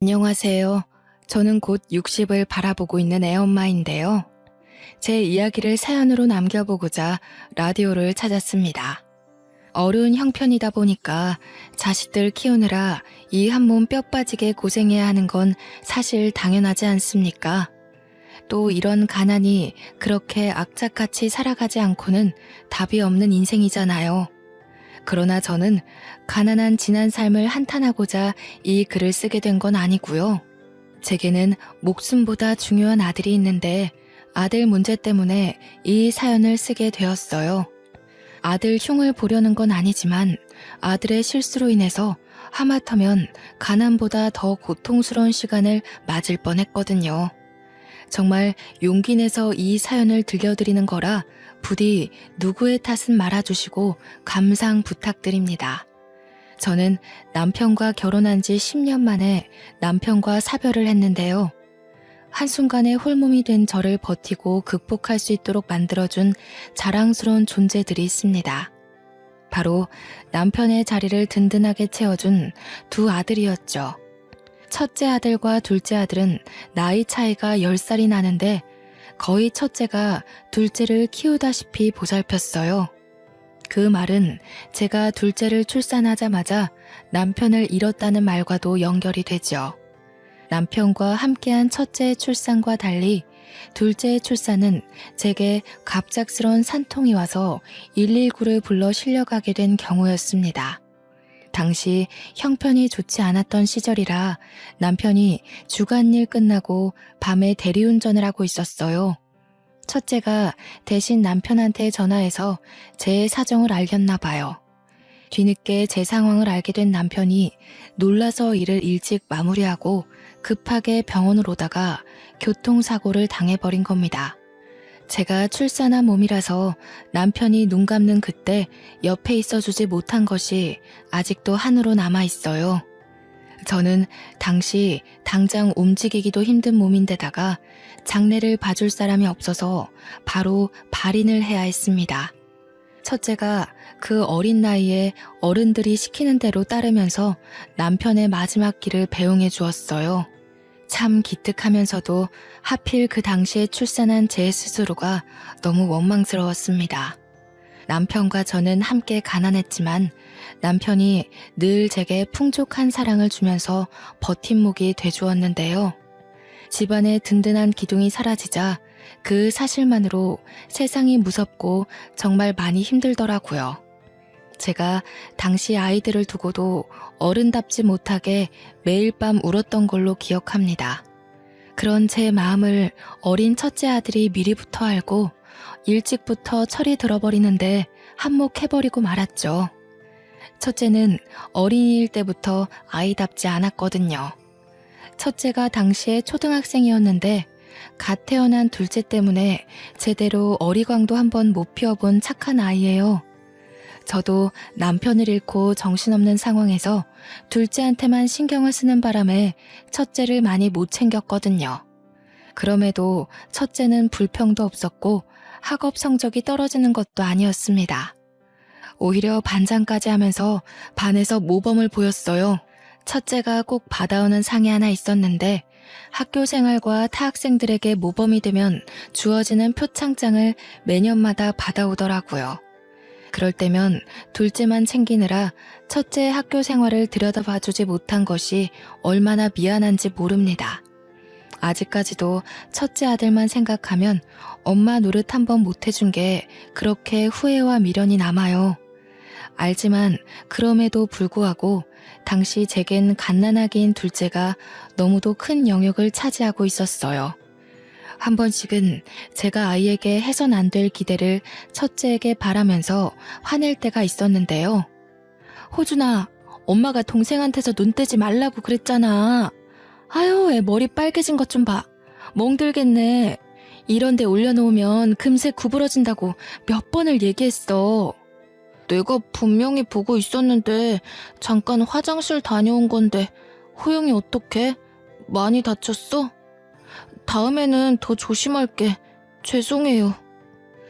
안녕하세요. 저는 곧 60을 바라보고 있는 애엄마인데요. 제 이야기를 사연으로 남겨보고자 라디오를 찾았습니다. 어려운 형편이다 보니까 자식들 키우느라 이 한 몸 뼈 빠지게 고생해야 하는 건 사실 당연하지 않습니까? 또 이런 가난이 그렇게 악착같이 살아가지 않고는 답이 없는 인생이잖아요. 그러나 저는 가난한 지난 삶을 한탄하고자 이 글을 쓰게 된 건 아니고요. 제게는 목숨보다 중요한 아들이 있는데 아들 문제 때문에 이 사연을 쓰게 되었어요. 아들 흉을 보려는 건 아니지만 아들의 실수로 인해서 하마터면 가난보다 더 고통스러운 시간을 맞을 뻔했거든요. 정말 용기 내서 이 사연을 들려드리는 거라 부디 누구의 탓은 말아주시고 감상 부탁드립니다. 저는 남편과 결혼한 지 10년 만에 남편과 사별을 했는데요. 한순간에 홀몸이 된 저를 버티고 극복할 수 있도록 만들어준 자랑스러운 존재들이 있습니다. 바로 남편의 자리를 든든하게 채워준 두 아들이었죠. 첫째 아들과 둘째 아들은 나이 차이가 10살이 나는데 거의 첫째가 둘째를 키우다시피 보살폈어요. 그 말은 제가 둘째를 출산하자마자 남편을 잃었다는 말과도 연결이 되죠. 남편과 함께한 첫째의 출산과 달리 둘째의 출산은 제게 갑작스러운 산통이 와서 119를 불러 실려가게 된 경우였습니다. 당시 형편이 좋지 않았던 시절이라 남편이 주간일 끝나고 밤에 대리운전을 하고 있었어요. 첫째가 대신 남편한테 전화해서 제 사정을 알렸나 봐요. 뒤늦게 제 상황을 알게 된 남편이 놀라서 일을 일찍 마무리하고 급하게 병원을 오다가 교통사고를 당해버린 겁니다. 제가 출산한 몸이라서 남편이 눈 감는 그때 옆에 있어주지 못한 것이 아직도 한으로 남아있어요. 저는 당시 당장 움직이기도 힘든 몸인데다가 장례를 봐줄 사람이 없어서 바로 발인을 해야 했습니다. 첫째가 그 어린 나이에 어른들이 시키는 대로 따르면서 남편의 마지막 길을 배웅해 주었어요. 참 기특하면서도 하필 그 당시에 출산한 제 스스로가 너무 원망스러웠습니다. 남편과 저는 함께 가난했지만 남편이 늘 제게 풍족한 사랑을 주면서 버팀목이 돼주었는데요. 집안의 든든한 기둥이 사라지자 그 사실만으로 세상이 무섭고 정말 많이 힘들더라고요. 제가 당시 아이들을 두고도 어른답지 못하게 매일 밤 울었던 걸로 기억합니다. 그런 제 마음을 어린 첫째 아들이 미리부터 알고 일찍부터 철이 들어버리는데 한몫해버리고 말았죠. 첫째는 어린이일 때부터 아이답지 않았거든요. 첫째가 당시에 초등학생이었는데 갓 태어난 둘째 때문에 제대로 어리광도 한번 못 피워본 착한 아이예요. 저도 남편을 잃고 정신없는 상황에서 둘째한테만 신경을 쓰는 바람에 첫째를 많이 못 챙겼거든요. 그럼에도 첫째는 불평도 없었고 학업 성적이 떨어지는 것도 아니었습니다. 오히려 반장까지 하면서 반에서 모범을 보였어요. 첫째가 꼭 받아오는 상이 하나 있었는데 학교 생활과 타 학생들에게 모범이 되면 주어지는 표창장을 매년마다 받아오더라고요. 그럴 때면 둘째만 챙기느라 첫째의 학교 생활을 들여다봐주지 못한 것이 얼마나 미안한지 모릅니다. 아직까지도 첫째 아들만 생각하면 엄마 노릇 한번 못해준 게 그렇게 후회와 미련이 남아요. 알지만 그럼에도 불구하고 당시 제겐 갓난아기인 둘째가 너무도 큰 영역을 차지하고 있었어요. 한 번씩은 제가 아이에게 해선 안 될 기대를 첫째에게 바라면서 화낼 때가 있었는데요. 호준아, 엄마가 동생한테서 눈 떼지 말라고 그랬잖아. 아유, 애 머리 빨개진 것 좀 봐. 멍들겠네. 이런 데 올려놓으면 금세 구부러진다고 몇 번을 얘기했어. 내가 분명히 보고 있었는데 잠깐 화장실 다녀온 건데 호영이 어떡해? 많이 다쳤어? 다음에는 더 조심할게. 죄송해요.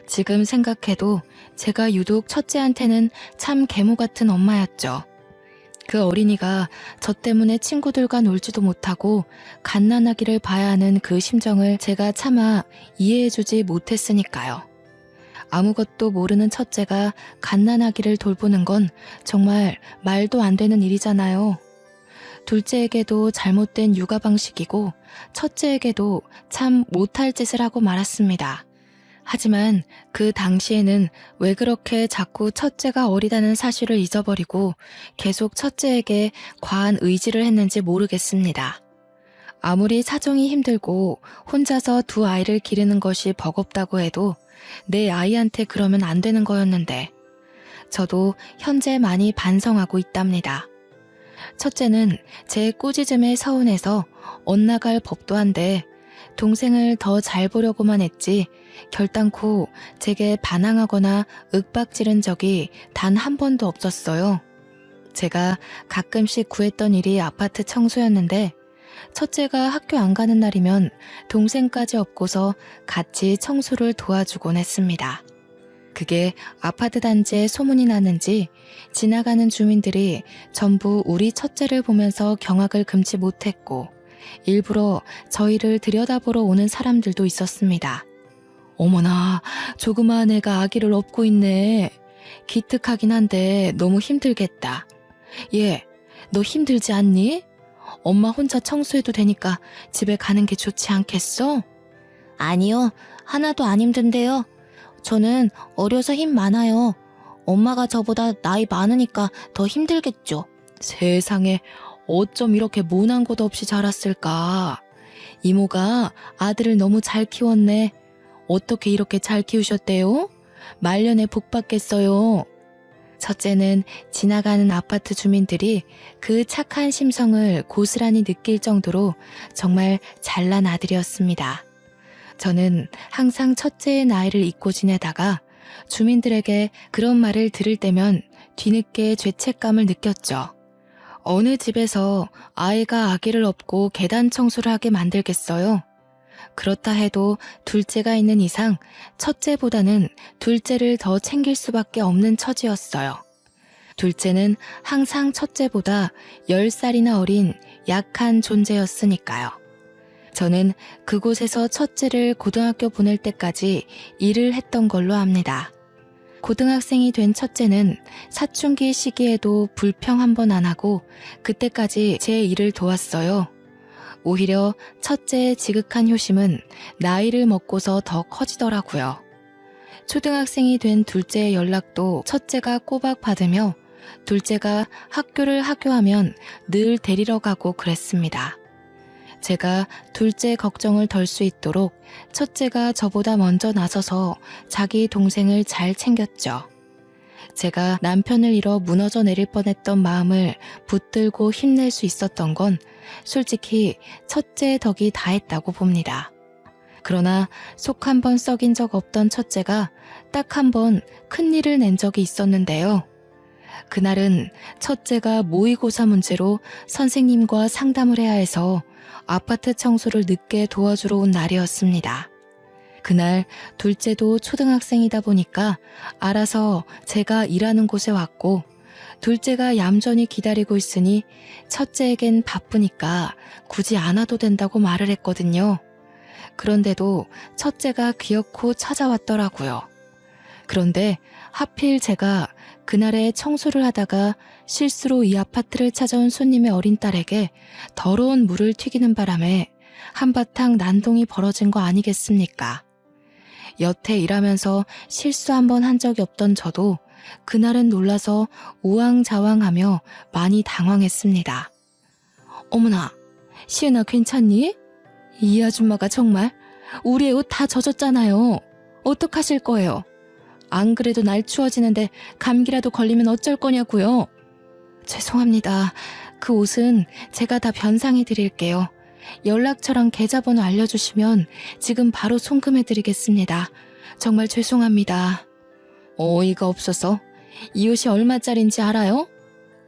지금 생각해도 제가 유독 첫째한테는 참 계모 같은 엄마였죠. 그 어린이가 저 때문에 친구들과 놀지도 못하고 갓난아기를 봐야 하는 그 심정을 제가 차마 이해해주지 못했으니까요. 아무것도 모르는 첫째가 갓난아기를 돌보는 건 정말 말도 안 되는 일이잖아요. 둘째에게도 잘못된 육아 방식이고 첫째에게도 참 못할 짓을 하고 말았습니다. 하지만 그 당시에는 왜 그렇게 자꾸 첫째가 어리다는 사실을 잊어버리고 계속 첫째에게 과한 의지를 했는지 모르겠습니다. 아무리 사정이 힘들고 혼자서 두 아이를 기르는 것이 버겁다고 해도 내 아이한테 그러면 안 되는 거였는데 저도 현재 많이 반성하고 있답니다. 첫째는 제 꾸짖음에 서운해서 엇나갈 법도 한데 동생을 더 잘 보려고만 했지 결단코 제게 반항하거나 윽박지른 적이 단 한 번도 없었어요. 제가 가끔씩 구했던 일이 아파트 청소였는데 첫째가 학교 안 가는 날이면 동생까지 업고서 같이 청소를 도와주곤 했습니다. 그게 아파트 단지에 소문이 나는지 지나가는 주민들이 전부 우리 첫째를 보면서 경악을 금치 못했고 일부러 저희를 들여다보러 오는 사람들도 있었습니다. 어머나, 조그마한 애가 아기를 업고 있네. 기특하긴 한데 너무 힘들겠다. 얘, 너 힘들지 않니? 엄마 혼자 청소해도 되니까 집에 가는 게 좋지 않겠어? 아니요, 하나도 안 힘든데요. 저는 어려서 힘 많아요. 엄마가 저보다 나이 많으니까 더 힘들겠죠. 세상에, 어쩜 이렇게 모난 것 없이 자랐을까? 이모가 아들을 너무 잘 키웠네. 어떻게 이렇게 잘 키우셨대요? 말년에 복 받겠어요. 첫째는 지나가는 아파트 주민들이 그 착한 심성을 고스란히 느낄 정도로 정말 잘난 아들이었습니다. 저는 항상 첫째의 나이를 잊고 지내다가 주민들에게 그런 말을 들을 때면 뒤늦게 죄책감을 느꼈죠. 어느 집에서 아이가 아기를 업고 계단 청소를 하게 만들겠어요? 그렇다 해도 둘째가 있는 이상 첫째보다는 둘째를 더 챙길 수밖에 없는 처지였어요. 둘째는 항상 첫째보다 10살이나 어린 약한 존재였으니까요. 저는 그곳에서 첫째를 고등학교 보낼 때까지 일을 했던 걸로 압니다. 고등학생이 된 첫째는 사춘기 시기에도 불평 한 번 안 하고 그때까지 제 일을 도왔어요. 오히려 첫째의 지극한 효심은 나이를 먹고서 더 커지더라고요. 초등학생이 된 둘째의 연락도 첫째가 꼬박 받으며 둘째가 학교를 하교하면 늘 데리러 가고 그랬습니다. 제가 둘째 걱정을 덜 수 있도록 첫째가 저보다 먼저 나서서 자기 동생을 잘 챙겼죠. 제가 남편을 잃어 무너져 내릴 뻔했던 마음을 붙들고 힘낼 수 있었던 건 솔직히 첫째의 덕이 다했다고 봅니다. 그러나 속 한 번 썩인 적 없던 첫째가 딱 한 번 큰일을 낸 적이 있었는데요. 그날은 첫째가 모의고사 문제로 선생님과 상담을 해야 해서 아파트 청소를 늦게 도와주러 온 날이었습니다. 그날 둘째도 초등학생이다 보니까 알아서 제가 일하는 곳에 왔고 둘째가 얌전히 기다리고 있으니 첫째에겐 바쁘니까 굳이 안 와도 된다고 말을 했거든요. 그런데도 첫째가 기어코 찾아왔더라고요. 그런데 하필 제가 그날에 청소를 하다가 실수로 이 아파트를 찾아온 손님의 어린 딸에게 더러운 물을 튀기는 바람에 한바탕 난동이 벌어진 거 아니겠습니까? 여태 일하면서 실수 한 번 한 적이 없던 저도 그날은 놀라서 우왕좌왕하며 많이 당황했습니다. 어머나, 시은아 괜찮니? 이 아줌마가 정말 우리의 옷 다 젖었잖아요. 어떡하실 거예요? 안 그래도 날 추워지는데 감기라도 걸리면 어쩔 거냐고요. 죄송합니다. 그 옷은 제가 다 변상해 드릴게요. 연락처랑 계좌번호 알려주시면 지금 바로 송금해 드리겠습니다. 정말 죄송합니다. 어이가 없어서 이 옷이 얼마짜린지 알아요?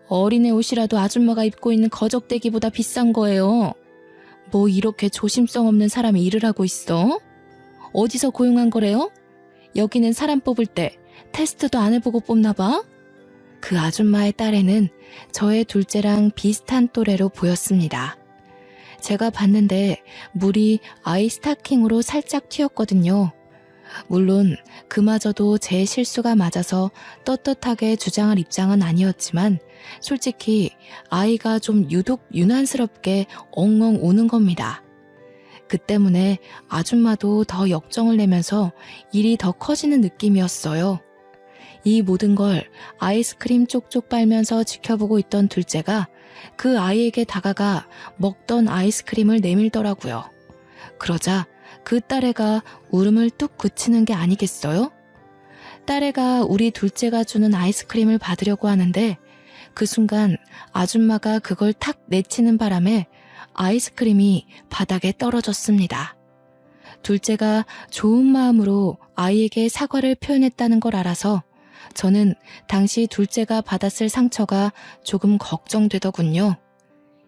어린애 옷이라도 아줌마가 입고 있는 거적대기보다 비싼 거예요. 뭐 이렇게 조심성 없는 사람이 일을 하고 있어? 어디서 고용한 거래요? 여기는 사람 뽑을 때 테스트도 안 해보고 뽑나 봐? 그 아줌마의 딸에는 저의 둘째랑 비슷한 또래로 보였습니다. 제가 봤는데 물이 아이 스타킹으로 살짝 튀었거든요. 물론 그마저도 제 실수가 맞아서 떳떳하게 주장할 입장은 아니었지만 솔직히 아이가 좀 유독 유난스럽게 엉엉 우는 겁니다. 그 때문에 아줌마도 더 역정을 내면서 일이 더 커지는 느낌이었어요. 이 모든 걸 아이스크림 쪽쪽 빨면서 지켜보고 있던 둘째가 그 아이에게 다가가 먹던 아이스크림을 내밀더라고요. 그러자 그 딸애가 울음을 뚝 그치는 게 아니겠어요? 딸애가 우리 둘째가 주는 아이스크림을 받으려고 하는데 그 순간 아줌마가 그걸 탁 내치는 바람에 아이스크림이 바닥에 떨어졌습니다. 둘째가 좋은 마음으로 아이에게 사과를 표현했다는 걸 알아서 저는 당시 둘째가 받았을 상처가 조금 걱정되더군요.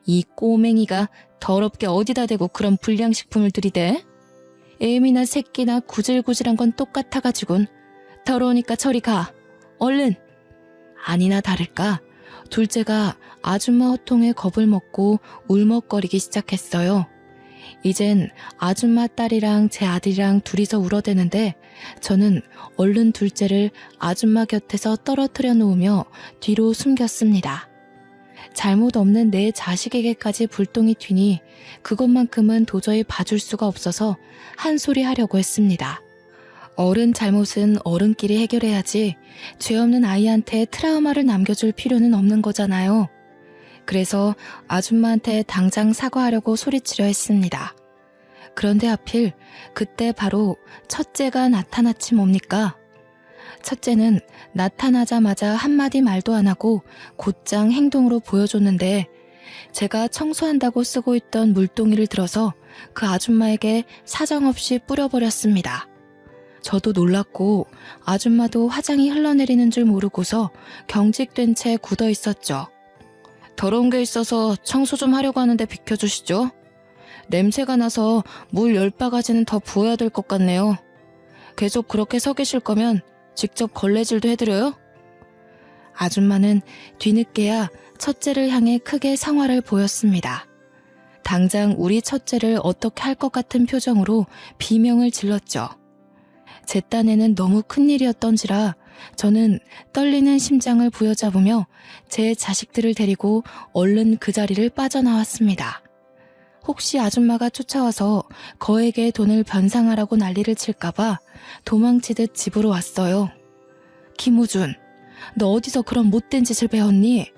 이 꼬맹이가 더럽게 어디다 대고 그런 불량식품을 들이대? 애미나 새끼나 구질구질한 건 똑같아가지군. 더러우니까 저리 가. 얼른. 아니나 다를까 둘째가 아줌마 호통에 겁을 먹고 울먹거리기 시작했어요. 이젠 아줌마 딸이랑 제 아들이랑 둘이서 울어대는데 저는 얼른 둘째를 아줌마 곁에서 떨어뜨려 놓으며 뒤로 숨겼습니다. 잘못 없는 내 자식에게까지 불똥이 튀니 그것만큼은 도저히 봐줄 수가 없어서 한 소리 하려고 했습니다. 어른 잘못은 어른끼리 해결해야지 죄 없는 아이한테 트라우마를 남겨줄 필요는 없는 거잖아요. 그래서 아줌마한테 당장 사과하려고 소리치려 했습니다. 그런데 하필 그때 바로 첫째가 나타났지 뭡니까? 첫째는 나타나자마자 한마디 말도 안 하고 곧장 행동으로 보여줬는데 제가 청소한다고 쓰고 있던 물동이를 들어서 그 아줌마에게 사정없이 뿌려버렸습니다. 저도 놀랐고 아줌마도 화장이 흘러내리는 줄 모르고서 경직된 채 굳어 있었죠. 더러운 게 있어서 청소 좀 하려고 하는데 비켜주시죠. 냄새가 나서 물 10바가지는 더 부어야 될 것 같네요. 계속 그렇게 서 계실 거면 직접 걸레질도 해드려요? 아줌마는 뒤늦게야 첫째를 향해 크게 상화를 보였습니다. 당장 우리 첫째를 어떻게 할 것 같은 표정으로 비명을 질렀죠. 제 딴에는 너무 큰일이었던지라 저는 떨리는 심장을 부여잡으며 제 자식들을 데리고 얼른 그 자리를 빠져나왔습니다. 혹시 아줌마가 쫓아와서 거액의 돈을 변상하라고 난리를 칠까봐 도망치듯 집으로 왔어요. 김우준, 너 어디서 그런 못된 짓을 배웠니?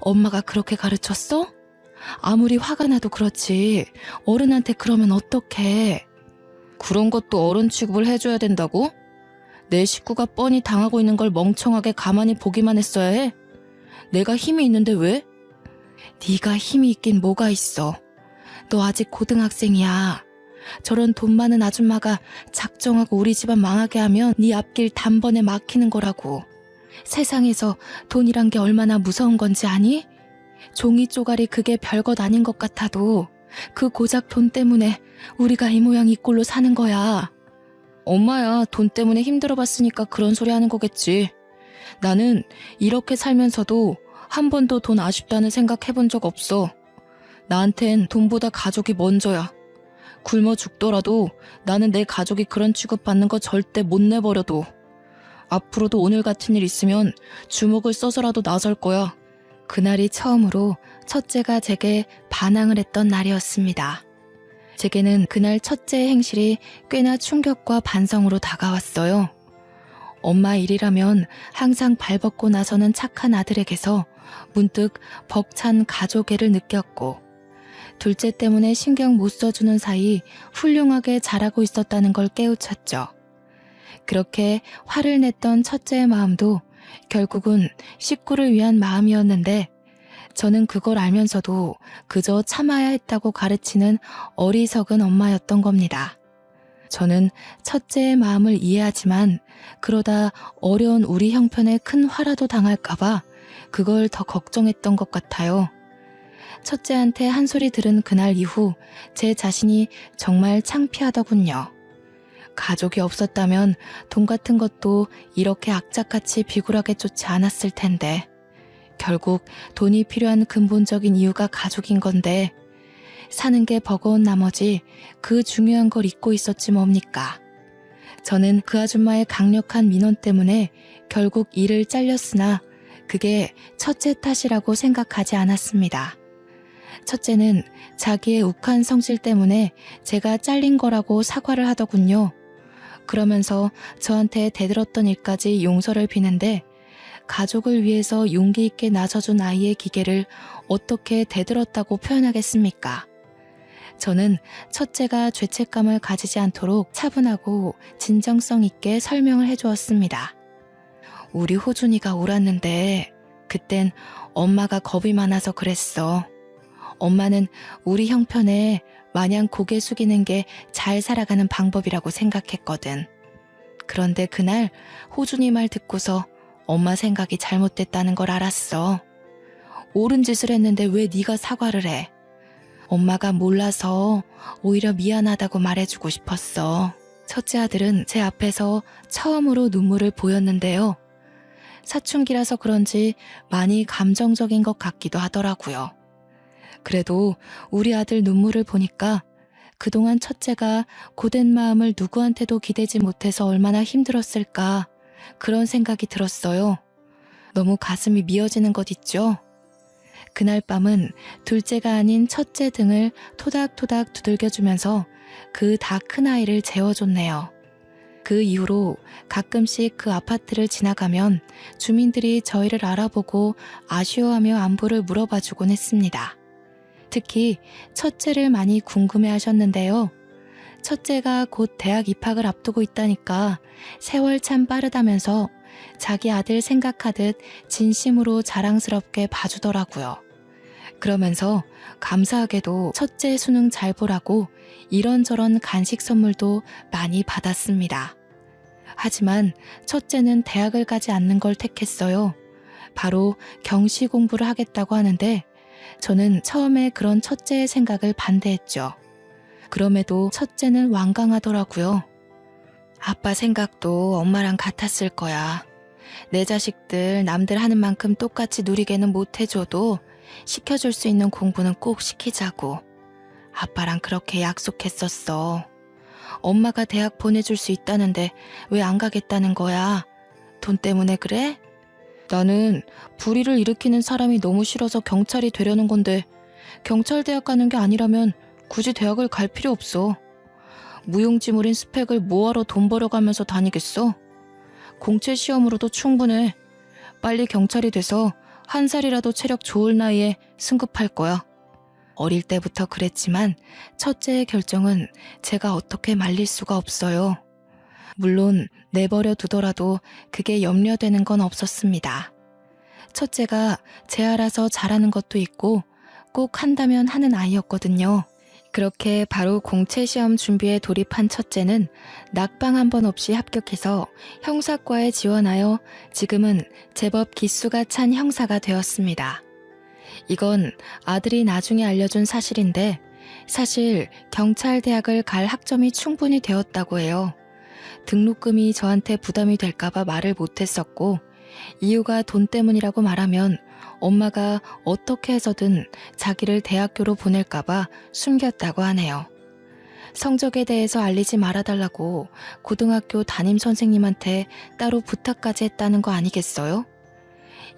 엄마가 그렇게 가르쳤어? 아무리 화가 나도 그렇지 어른한테 그러면 어떡해? 그런 것도 어른 취급을 해줘야 된다고? 내 식구가 뻔히 당하고 있는 걸 멍청하게 가만히 보기만 했어야 해? 내가 힘이 있는데 왜? 네가 힘이 있긴 뭐가 있어. 너 아직 고등학생이야. 저런 돈 많은 아줌마가 작정하고 우리 집안 망하게 하면 네 앞길 단번에 막히는 거라고. 세상에서 돈이란 게 얼마나 무서운 건지 아니? 종이 쪼가리 그게 별것 아닌 것 같아도 그 고작 돈 때문에 우리가 이 모양 이 꼴로 사는 거야. 엄마야 돈 때문에 힘들어봤으니까 그런 소리 하는 거겠지. 나는 이렇게 살면서도 한 번도 돈 아쉽다는 생각 해본 적 없어. 나한텐 돈보다 가족이 먼저야. 굶어 죽더라도 나는 내 가족이 그런 취급받는 거 절대 못 내버려둬. 앞으로도 오늘 같은 일 있으면 주먹을 써서라도 나설 거야. 그날이 처음으로 첫째가 제게 반항을 했던 날이었습니다. 제게는 그날 첫째의 행실이 꽤나 충격과 반성으로 다가왔어요. 엄마 일이라면 항상 발벗고 나서는 착한 아들에게서 문득 벅찬 가족애를 느꼈고 둘째 때문에 신경 못 써주는 사이 훌륭하게 자라고 있었다는 걸 깨우쳤죠. 그렇게 화를 냈던 첫째의 마음도 결국은 식구를 위한 마음이었는데 저는 그걸 알면서도 그저 참아야 했다고 가르치는 어리석은 엄마였던 겁니다. 저는 첫째의 마음을 이해하지만 그러다 어려운 우리 형편에 큰 화라도 당할까봐 그걸 더 걱정했던 것 같아요. 첫째한테 한 소리 들은 그날 이후 제 자신이 정말 창피하더군요. 가족이 없었다면 돈 같은 것도 이렇게 악착같이 비굴하게 쫓지 않았을 텐데 결국 돈이 필요한 근본적인 이유가 가족인 건데 사는 게 버거운 나머지 그 중요한 걸 잊고 있었지 뭡니까. 저는 그 아줌마의 강력한 민원 때문에 결국 일을 잘렸으나 그게 첫째 탓이라고 생각하지 않았습니다. 첫째는 자기의 욱한 성질 때문에 제가 잘린 거라고 사과를 하더군요. 그러면서 저한테 대들었던 일까지 용서를 비는데 가족을 위해서 용기 있게 나서준 아이의 기계를 어떻게 대들었다고 표현하겠습니까? 저는 첫째가 죄책감을 가지지 않도록 차분하고 진정성 있게 설명을 해주었습니다. 우리 호준이가 울었는데 그땐 엄마가 겁이 많아서 그랬어. 엄마는 우리 형편에 마냥 고개 숙이는 게 잘 살아가는 방법이라고 생각했거든. 그런데 그날 호준이 말 듣고서 엄마 생각이 잘못됐다는 걸 알았어. 옳은 짓을 했는데 왜 네가 사과를 해? 엄마가 몰라서 오히려 미안하다고 말해주고 싶었어. 첫째 아들은 제 앞에서 처음으로 눈물을 보였는데요. 사춘기라서 그런지 많이 감정적인 것 같기도 하더라고요. 그래도 우리 아들 눈물을 보니까 그동안 첫째가 고된 마음을 누구한테도 기대지 못해서 얼마나 힘들었을까 그런 생각이 들었어요. 너무 가슴이 미어지는 것 있죠? 그날 밤은 둘째가 아닌 첫째 등을 토닥토닥 두들겨주면서 그 다 큰 아이를 재워줬네요. 그 이후로 가끔씩 그 아파트를 지나가면 주민들이 저희를 알아보고 아쉬워하며 안부를 물어봐주곤 했습니다. 특히 첫째를 많이 궁금해하셨는데요. 첫째가 곧 대학 입학을 앞두고 있다니까 세월 참 빠르다면서 자기 아들 생각하듯 진심으로 자랑스럽게 봐주더라고요. 그러면서 감사하게도 첫째 수능 잘 보라고 이런저런 간식 선물도 많이 받았습니다. 하지만 첫째는 대학을 가지 않는 걸 택했어요. 바로 경시 공부를 하겠다고 하는데 저는 처음에 그런 첫째의 생각을 반대했죠. 그럼에도 첫째는 완강하더라고요. 아빠 생각도 엄마랑 같았을 거야. 내 자식들 남들 하는 만큼 똑같이 누리게는 못해줘도 시켜줄 수 있는 공부는 꼭 시키자고. 아빠랑 그렇게 약속했었어. 엄마가 대학 보내줄 수 있다는데 왜 안 가겠다는 거야? 돈 때문에 그래? 나는 불의를 일으키는 사람이 너무 싫어서 경찰이 되려는 건데 경찰대학 가는 게 아니라면 굳이 대학을 갈 필요 없어. 무용지물인 스펙을 뭐하러 돈 벌어가면서 다니겠어? 공채 시험으로도 충분해. 빨리 경찰이 돼서 한 살이라도 체력 좋을 나이에 승급할 거야. 어릴 때부터 그랬지만 첫째의 결정은 제가 어떻게 말릴 수가 없어요. 물론 내버려 두더라도 그게 염려되는 건 없었습니다. 첫째가 제 알아서 잘하는 것도 있고 꼭 한다면 하는 아이였거든요. 그렇게 바로 공채시험 준비에 돌입한 첫째는 낙방 한 번 없이 합격해서 형사과에 지원하여 지금은 제법 기수가 찬 형사가 되었습니다. 이건 아들이 나중에 알려준 사실인데 사실 경찰대학을 갈 학점이 충분히 되었다고 해요. 등록금이 저한테 부담이 될까봐 말을 못했었고 이유가 돈 때문이라고 말하면 엄마가 어떻게 해서든 자기를 대학교로 보낼까봐 숨겼다고 하네요. 성적에 대해서 알리지 말아달라고 고등학교 담임 선생님한테 따로 부탁까지 했다는 거 아니겠어요?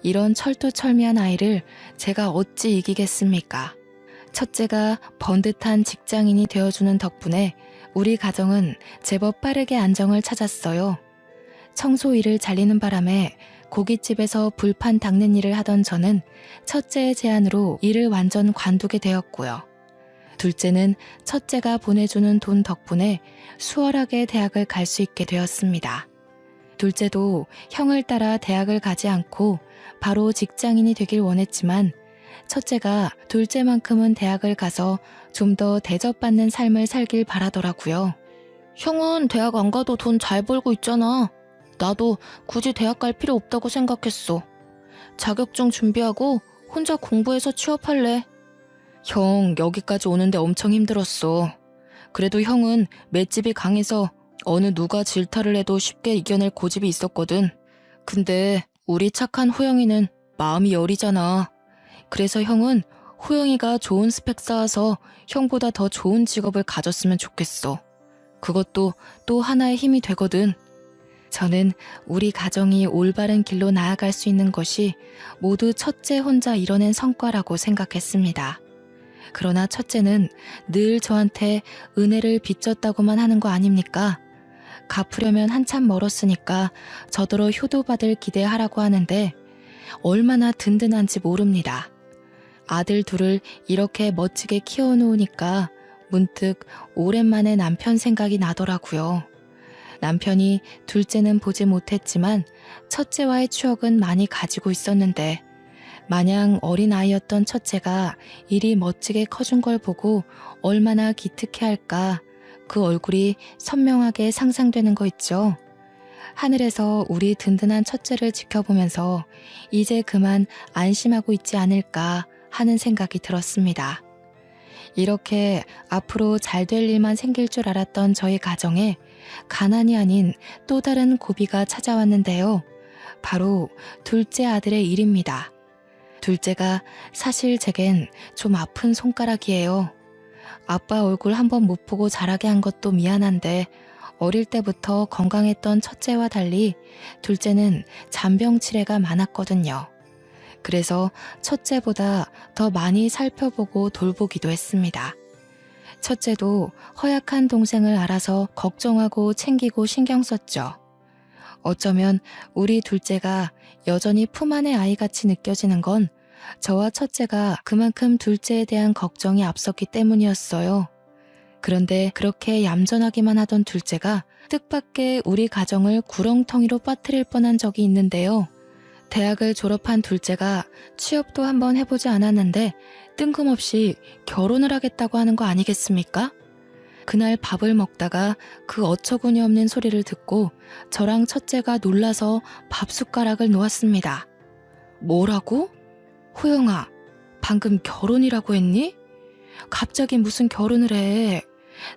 이런 철두철미한 아이를 제가 어찌 이기겠습니까? 첫째가 번듯한 직장인이 되어주는 덕분에 우리 가정은 제법 빠르게 안정을 찾았어요. 청소 일을 잘리는 바람에 고깃집에서 불판 닦는 일을 하던 저는 첫째의 제안으로 일을 완전 관두게 되었고요. 둘째는 첫째가 보내주는 돈 덕분에 수월하게 대학을 갈 수 있게 되었습니다. 둘째도 형을 따라 대학을 가지 않고 바로 직장인이 되길 원했지만 첫째가 둘째만큼은 대학을 가서 좀 더 대접받는 삶을 살길 바라더라고요. 형은 대학 안 가도 돈 잘 벌고 있잖아. 나도 굳이 대학 갈 필요 없다고 생각했어. 자격증 준비하고 혼자 공부해서 취업할래. 형, 여기까지 오는데 엄청 힘들었어. 그래도 형은 맷집이 강해서 어느 누가 질타를 해도 쉽게 이겨낼 고집이 있었거든. 근데 우리 착한 호영이는 마음이 여리잖아. 그래서 형은 호영이가 좋은 스펙 쌓아서 형보다 더 좋은 직업을 가졌으면 좋겠어. 그것도 또 하나의 힘이 되거든. 저는 우리 가정이 올바른 길로 나아갈 수 있는 것이 모두 첫째 혼자 이뤄낸 성과라고 생각했습니다. 그러나 첫째는 늘 저한테 은혜를 빚졌다고만 하는 거 아닙니까? 갚으려면 한참 멀었으니까 저더러 효도받을 기대하라고 하는데 얼마나 든든한지 모릅니다. 아들 둘을 이렇게 멋지게 키워놓으니까 문득 오랜만에 남편 생각이 나더라고요. 남편이 둘째는 보지 못했지만 첫째와의 추억은 많이 가지고 있었는데 마냥 어린아이였던 첫째가 이리 멋지게 커준 걸 보고 얼마나 기특해할까 그 얼굴이 선명하게 상상되는 거 있죠. 하늘에서 우리 든든한 첫째를 지켜보면서 이제 그만 안심하고 있지 않을까 하는 생각이 들었습니다. 이렇게 앞으로 잘 될 일만 생길 줄 알았던 저희 가정에 가난이 아닌 또 다른 고비가 찾아왔는데요. 바로 둘째 아들의 일입니다. 둘째가 사실 제겐 좀 아픈 손가락이에요. 아빠 얼굴 한번 못 보고 자라게 한 것도 미안한데 어릴 때부터 건강했던 첫째와 달리 둘째는 잔병 치레가 많았거든요. 그래서 첫째보다 더 많이 살펴보고 돌보기도 했습니다. 첫째도 허약한 동생을 알아서 걱정하고 챙기고 신경 썼죠. 어쩌면 우리 둘째가 여전히 품 안의 아이같이 느껴지는 건 저와 첫째가 그만큼 둘째에 대한 걱정이 앞섰기 때문이었어요. 그런데 그렇게 얌전하기만 하던 둘째가 뜻밖의 우리 가정을 구렁텅이로 빠뜨릴 뻔한 적이 있는데요. 대학을 졸업한 둘째가 취업도 한번 해보지 않았는데 뜬금없이 결혼을 하겠다고 하는 거 아니겠습니까? 그날 밥을 먹다가 그 어처구니 없는 소리를 듣고 저랑 첫째가 놀라서 밥숟가락을 놓았습니다. 뭐라고? 호영아, 방금 결혼이라고 했니? 갑자기 무슨 결혼을 해?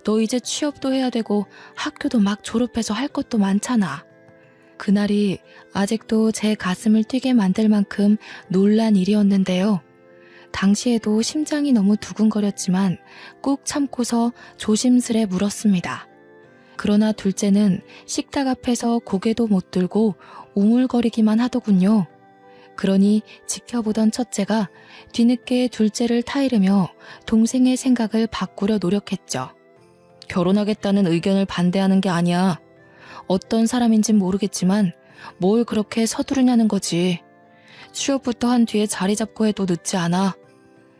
너 이제 취업도 해야 되고 학교도 막 졸업해서 할 것도 많잖아. 그날이 아직도 제 가슴을 뛰게 만들 만큼 놀란 일이었는데요. 당시에도 심장이 너무 두근거렸지만 꾹 참고서 조심스레 물었습니다. 그러나 둘째는 식탁 앞에서 고개도 못 들고 우물거리기만 하더군요. 그러니 지켜보던 첫째가 뒤늦게 둘째를 타이르며 동생의 생각을 바꾸려 노력했죠. 결혼하겠다는 의견을 반대하는 게 아니야. 어떤 사람인진 모르겠지만 뭘 그렇게 서두르냐는 거지. 취업부터 한 뒤에 자리 잡고 해도 늦지 않아.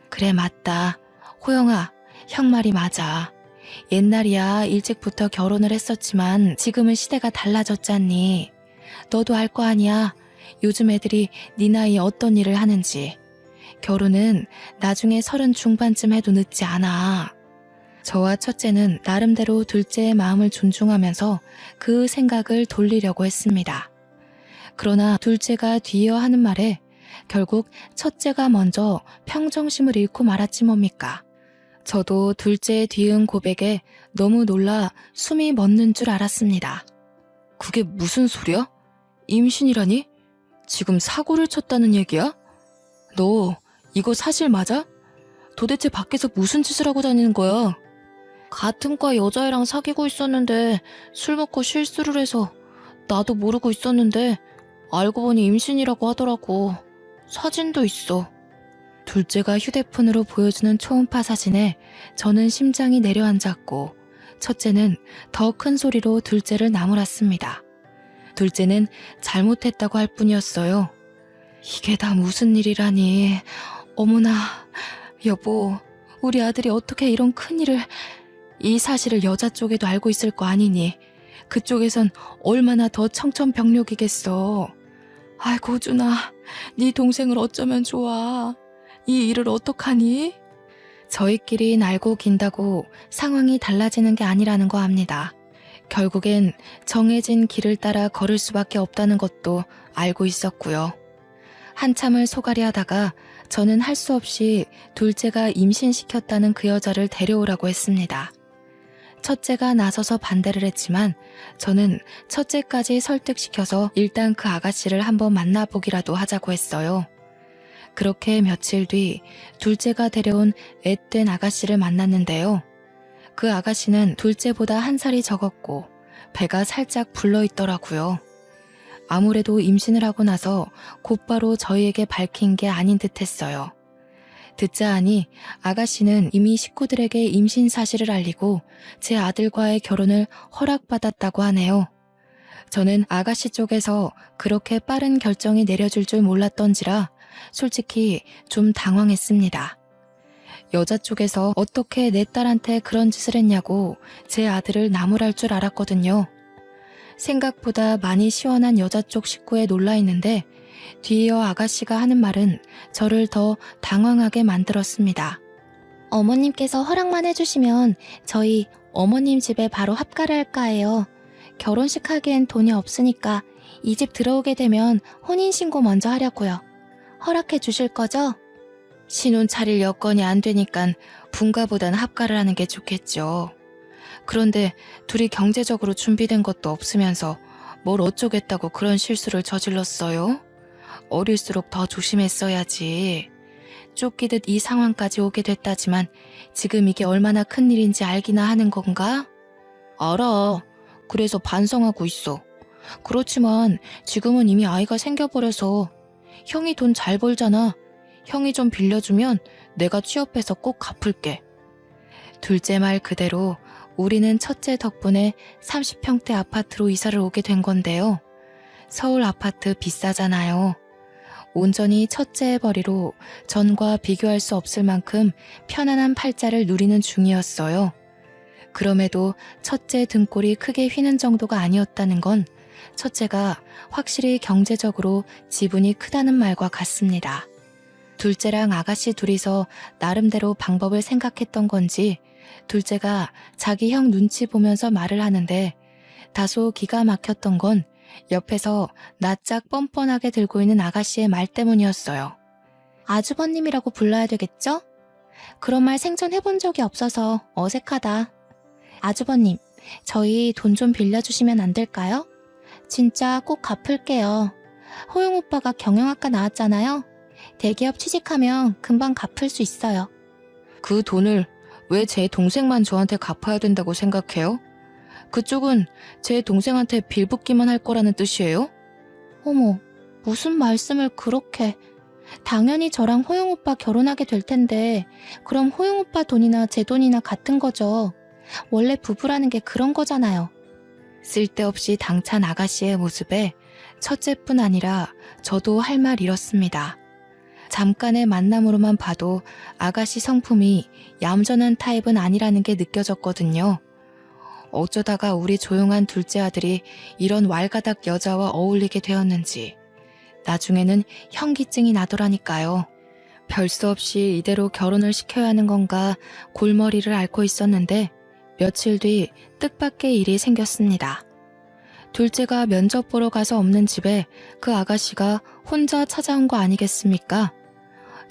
그래, 맞다. 호영아, 형 말이 맞아. 옛날이야 일찍부터 결혼을 했었지만 지금은 시대가 달라졌잖니. 너도 알 거 아니야. 요즘 애들이 네 나이에 어떤 일을 하는지. 결혼은 나중에 30 중반쯤 해도 늦지 않아. 저와 첫째는 나름대로 둘째의 마음을 존중하면서 그 생각을 돌리려고 했습니다. 그러나 둘째가 뒤이어 하는 말에 결국 첫째가 먼저 평정심을 잃고 말았지 뭡니까. 저도 둘째의 뒤은 고백에 너무 놀라 숨이 멎는 줄 알았습니다. 그게 무슨 소리야? 임신이라니? 지금 사고를 쳤다는 얘기야? 너 이거 사실 맞아? 도대체 밖에서 무슨 짓을 하고 다니는 거야? 같은 과 여자애랑 사귀고 있었는데 술 먹고 실수를 해서 나도 모르고 있었는데 알고 보니 임신이라고 하더라고. 사진도 있어. 둘째가 휴대폰으로 보여주는 초음파 사진에 저는 심장이 내려앉았고 첫째는 더 큰 소리로 둘째를 나무랐습니다. 둘째는 잘못했다고 할 뿐이었어요. 이게 다 무슨 일이라니. 어머나, 여보, 우리 아들이 어떻게 이런 큰일을... 이 사실을 여자 쪽에도 알고 있을 거 아니니. 그쪽에선 얼마나 더 청천벽력이겠어. 아이고, 호준아, 네 동생을 어쩌면 좋아. 이 일을 어떡하니? 저희끼리 날고 긴다고 상황이 달라지는 게 아니라는 거 압니다. 결국엔 정해진 길을 따라 걸을 수밖에 없다는 것도 알고 있었고요. 한참을 소갈이 하다가 저는 할 수 없이 둘째가 임신시켰다는 그 여자를 데려오라고 했습니다. 첫째가 나서서 반대를 했지만 저는 첫째까지 설득시켜서 일단 그 아가씨를 한번 만나보기라도 하자고 했어요. 그렇게 며칠 뒤 둘째가 데려온 앳된 아가씨를 만났는데요. 그 아가씨는 둘째보다 한 살이 적었고 배가 살짝 불러있더라고요. 아무래도 임신을 하고 나서 곧바로 저희에게 밝힌 게 아닌 듯 했어요. 듣자 하니 아가씨는 이미 식구들에게 임신 사실을 알리고 제 아들과의 결혼을 허락받았다고 하네요. 저는 아가씨 쪽에서 그렇게 빠른 결정이 내려질 줄 몰랐던지라 솔직히 좀 당황했습니다. 여자 쪽에서 어떻게 내 딸한테 그런 짓을 했냐고 제 아들을 나무랄 줄 알았거든요. 생각보다 많이 시원한 여자 쪽 식구에 놀라 있는데 뒤이어 아가씨가 하는 말은 저를 더 당황하게 만들었습니다. 어머님께서 허락만 해주시면 저희 어머님 집에 바로 합가를 할까 해요. 결혼식 하기엔 돈이 없으니까 이 집 들어오게 되면 혼인신고 먼저 하려고요. 허락해 주실 거죠? 신혼 차릴 여건이 안 되니까 분가보단 합가를 하는 게 좋겠죠. 그런데 둘이 경제적으로 준비된 것도 없으면서 뭘 어쩌겠다고 그런 실수를 저질렀어요? 어릴수록 더 조심했어야지. 쫓기듯 이 상황까지 오게 됐다지만 지금 이게 얼마나 큰일인지 알기나 하는 건가? 알아. 그래서 반성하고 있어. 그렇지만 지금은 이미 아이가 생겨버려서 형이 돈 잘 벌잖아. 형이 좀 빌려주면 내가 취업해서 꼭 갚을게. 둘째 말 그대로 우리는 첫째 덕분에 30평대 아파트로 이사를 오게 된 건데요. 서울 아파트 비싸잖아요. 온전히 첫째의 벌이로 전과 비교할 수 없을 만큼 편안한 팔자를 누리는 중이었어요. 그럼에도 첫째 등골이 크게 휘는 정도가 아니었다는 건 첫째가 확실히 경제적으로 지분이 크다는 말과 같습니다. 둘째랑 아가씨 둘이서 나름대로 방법을 생각했던 건지 둘째가 자기 형 눈치 보면서 말을 하는데 다소 기가 막혔던 건 옆에서 낯짝 뻔뻔하게 들고 있는 아가씨의 말 때문이었어요. 아주버님이라고 불러야 되겠죠? 그런 말 생전 해본 적이 없어서 어색하다. 아주버님, 저희 돈 좀 빌려주시면 안 될까요? 진짜 꼭 갚을게요. 호영 오빠가 경영학과 나왔잖아요. 대기업 취직하면 금방 갚을 수 있어요. 그 돈을 왜 제 동생만 저한테 갚아야 된다고 생각해요? 그쪽은 제 동생한테 빌붙기만 할 거라는 뜻이에요? 어머, 무슨 말씀을 그렇게... 당연히 저랑 호영 오빠 결혼하게 될 텐데 그럼 호영 오빠 돈이나 제 돈이나 같은 거죠. 원래 부부라는 게 그런 거잖아요. 쓸데없이 당찬 아가씨의 모습에 첫째뿐 아니라 저도 할 말 잃었습니다. 잠깐의 만남으로만 봐도 아가씨 성품이 얌전한 타입은 아니라는 게 느껴졌거든요. 어쩌다가 우리 조용한 둘째 아들이 이런 왈가닥 여자와 어울리게 되었는지 나중에는 현기증이 나더라니까요. 별 수 없이 이대로 결혼을 시켜야 하는 건가 골머리를 앓고 있었는데 며칠 뒤 뜻밖의 일이 생겼습니다. 둘째가 면접 보러 가서 없는 집에 그 아가씨가 혼자 찾아온 거 아니겠습니까?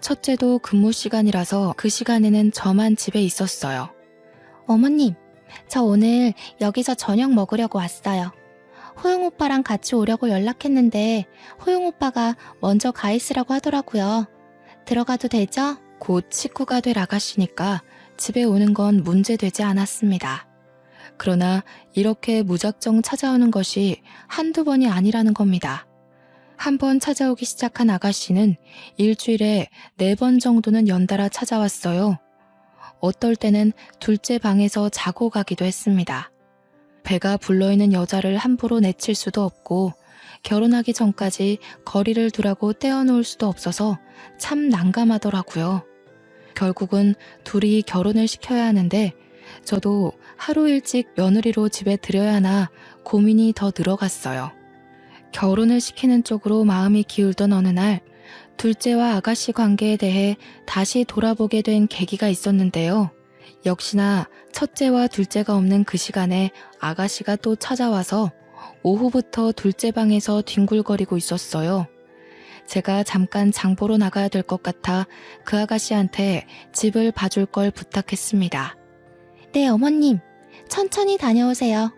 첫째도 근무 시간이라서 그 시간에는 저만 집에 있었어요. 어머님, 저 오늘 여기서 저녁 먹으려고 왔어요. 호영 오빠랑 같이 오려고 연락했는데 호영 오빠가 먼저 가 있으라고 하더라고요. 들어가도 되죠? 곧 식구가 될 아가씨니까 집에 오는 건 문제되지 않았습니다. 그러나 이렇게 무작정 찾아오는 것이 한두 번이 아니라는 겁니다. 한 번 찾아오기 시작한 아가씨는 일주일에 4번 정도는 연달아 찾아왔어요. 어떨 때는 둘째 방에서 자고 가기도 했습니다. 배가 불러있는 여자를 함부로 내칠 수도 없고 결혼하기 전까지 거리를 두라고 떼어놓을 수도 없어서 참 난감하더라고요. 결국은 둘이 결혼을 시켜야 하는데 저도 하루 일찍 며느리로 집에 들여야 하나 고민이 더 늘어갔어요. 결혼을 시키는 쪽으로 마음이 기울던 어느 날 둘째와 아가씨 관계에 대해 다시 돌아보게 된 계기가 있었는데요. 역시나 첫째와 둘째가 없는 그 시간에 아가씨가 또 찾아와서 오후부터 둘째 방에서 뒹굴거리고 있었어요. 제가 잠깐 장보러 나가야 될 것 같아 그 아가씨한테 집을 봐줄 걸 부탁했습니다. 네, 어머님. 천천히 다녀오세요.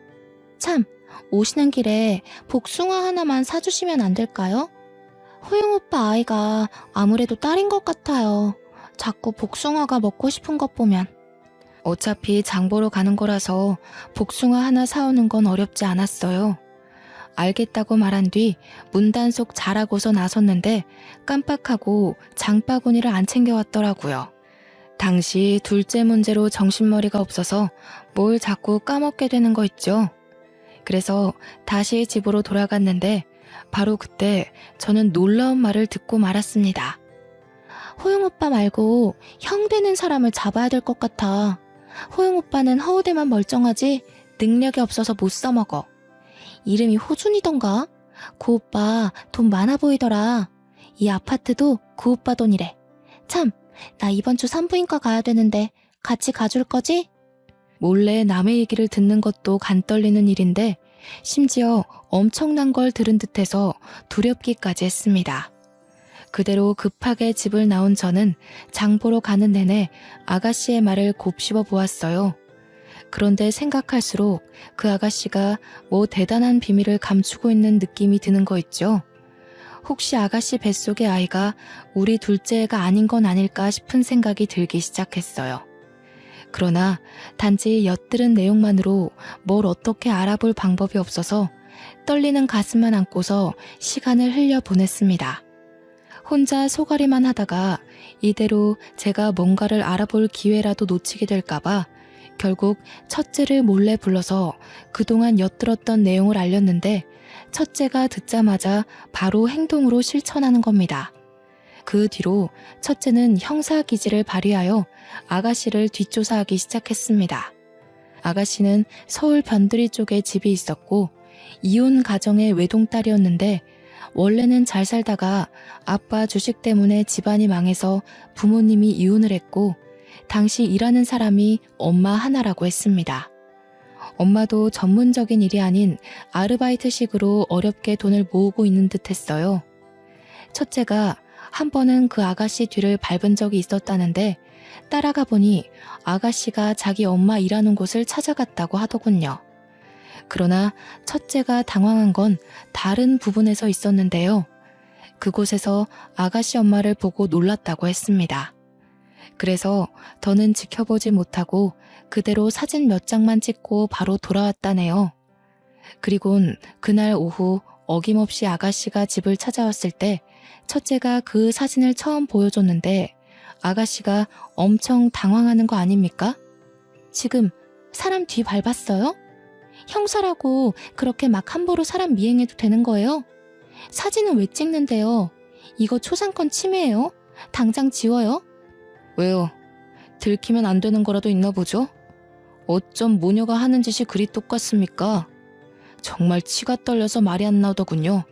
참, 오시는 길에 복숭아 하나만 사주시면 안 될까요? 호영 오빠 아이가 아무래도 딸인 것 같아요. 자꾸 복숭아가 먹고 싶은 것 보면. 어차피 장 보러 가는 거라서 복숭아 하나 사오는 건 어렵지 않았어요. 알겠다고 말한 뒤 문단속 잘하고서 나섰는데 깜빡하고 장바구니를 안 챙겨왔더라고요. 당시 둘째 문제로 정신머리가 없어서 뭘 자꾸 까먹게 되는 거 있죠. 그래서 다시 집으로 돌아갔는데 바로 그때 저는 놀라운 말을 듣고 말았습니다. 호영 오빠 말고 형 되는 사람을 잡아야 될 것 같아. 호영 오빠는 허우대만 멀쩡하지 능력이 없어서 못 써먹어. 이름이 호준이던가? 그 오빠 돈 많아 보이더라. 이 아파트도 그 오빠 돈이래. 참, 나 이번 주 산부인과 가야 되는데 같이 가줄 거지? 몰래 남의 얘기를 듣는 것도 간 떨리는 일인데 심지어 엄청난 걸 들은 듯해서 두렵기까지 했습니다. 그대로 급하게 집을 나온 저는 장 보러 가는 내내 아가씨의 말을 곱씹어 보았어요. 그런데 생각할수록 그 아가씨가 뭐 대단한 비밀을 감추고 있는 느낌이 드는 거 있죠. 혹시 아가씨 뱃속의 아이가 우리 둘째 애가 아닌 건 아닐까 싶은 생각이 들기 시작했어요. 그러나 단지 엿들은 내용만으로 뭘 어떻게 알아볼 방법이 없어서 떨리는 가슴만 안고서 시간을 흘려보냈습니다. 혼자 소가리만 하다가 이대로 제가 뭔가를 알아볼 기회라도 놓치게 될까봐 결국 첫째를 몰래 불러서 그동안 엿들었던 내용을 알렸는데 첫째가 듣자마자 바로 행동으로 실천하는 겁니다. 그 뒤로 첫째는 형사기질을 발휘하여 아가씨를 뒷조사하기 시작했습니다. 아가씨는 서울 변두리 쪽에 집이 있었고 이혼 가정의 외동딸이었는데 원래는 잘 살다가 아빠 주식 때문에 집안이 망해서 부모님이 이혼을 했고 당시 일하는 사람이 엄마 하나라고 했습니다. 엄마도 전문적인 일이 아닌 아르바이트식으로 어렵게 돈을 모으고 있는 듯 했어요. 첫째가 한 번은 그 아가씨 뒤를 밟은 적이 있었다는데 따라가 보니 아가씨가 자기 엄마 일하는 곳을 찾아갔다고 하더군요. 그러나 첫째가 당황한 건 다른 부분에서 있었는데요. 그곳에서 아가씨 엄마를 보고 놀랐다고 했습니다. 그래서 더는 지켜보지 못하고 그대로 사진 몇 장만 찍고 바로 돌아왔다네요. 그리곤 그날 오후 어김없이 아가씨가 집을 찾아왔을 때 첫째가 그 사진을 처음 보여줬는데 아가씨가 엄청 당황하는 거 아닙니까? 지금 사람 뒤 밟았어요? 형사라고 그렇게 막 함부로 사람 미행해도 되는 거예요? 사진은 왜 찍는데요? 이거 초상권 침해예요? 당장 지워요? 왜요? 들키면 안 되는 거라도 있나 보죠? 어쩜 모녀가 하는 짓이 그리 똑같습니까? 정말 치가 떨려서 말이 안 나오더군요.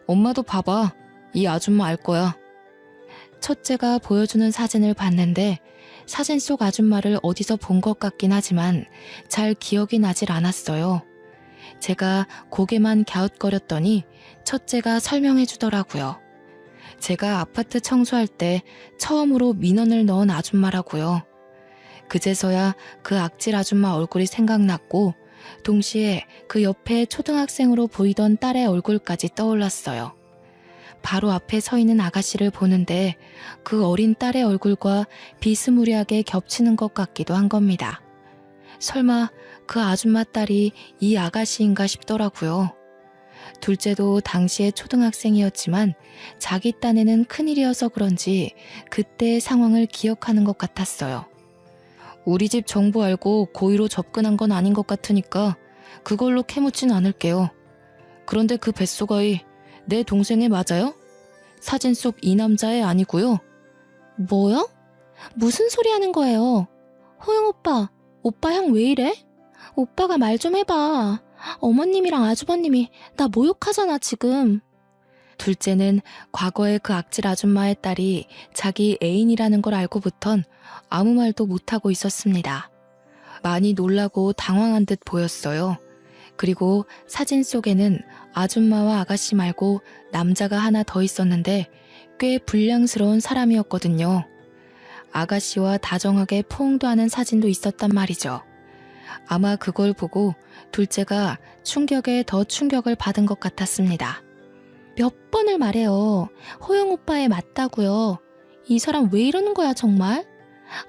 엄마도 봐봐. 이 아줌마 알 거야. 첫째가 보여주는 사진을 봤는데 사진 속 아줌마를 어디서 본 것 같긴 하지만 잘 기억이 나질 않았어요. 제가 고개만 갸웃거렸더니 첫째가 설명해 주더라고요. 제가 아파트 청소할 때 처음으로 민원을 넣은 아줌마라고요. 그제서야 그 악질 아줌마 얼굴이 생각났고 동시에 그 옆에 초등학생으로 보이던 딸의 얼굴까지 떠올랐어요. 바로 앞에 서 있는 아가씨를 보는데 그 어린 딸의 얼굴과 비스무리하게 겹치는 것 같기도 한 겁니다. 설마 그 아줌마 딸이 이 아가씨인가 싶더라고요. 둘째도 당시에 초등학생이었지만 자기 딴에는 큰일이어서 그런지 그때의 상황을 기억하는 것 같았어요. 우리 집 정보 알고 고의로 접근한 건 아닌 것 같으니까 그걸로 캐묻진 않을게요. 그런데 그 뱃속 아이 내 동생애 맞아요? 사진 속 이 남자애 아니고요. 뭐요? 무슨 소리 하는 거예요? 호영 오빠, 오빠 형 왜 이래? 오빠가 말 좀 해봐. 어머님이랑 아주버님이 나 모욕하잖아 지금. 둘째는 과거에 그 악질 아줌마의 딸이 자기 애인이라는 걸 알고부턴 아무 말도 못하고 있었습니다. 많이 놀라고 당황한 듯 보였어요. 그리고 사진 속에는 아줌마와 아가씨 말고 남자가 하나 더 있었는데 꽤 불량스러운 사람이었거든요. 아가씨와 다정하게 포옹도 하는 사진도 있었단 말이죠. 아마 그걸 보고 둘째가 충격에 더 충격을 받은 것 같았습니다. 몇 번을 말해요. 호영 오빠에 맞다고요. 이 사람 왜 이러는 거야 정말?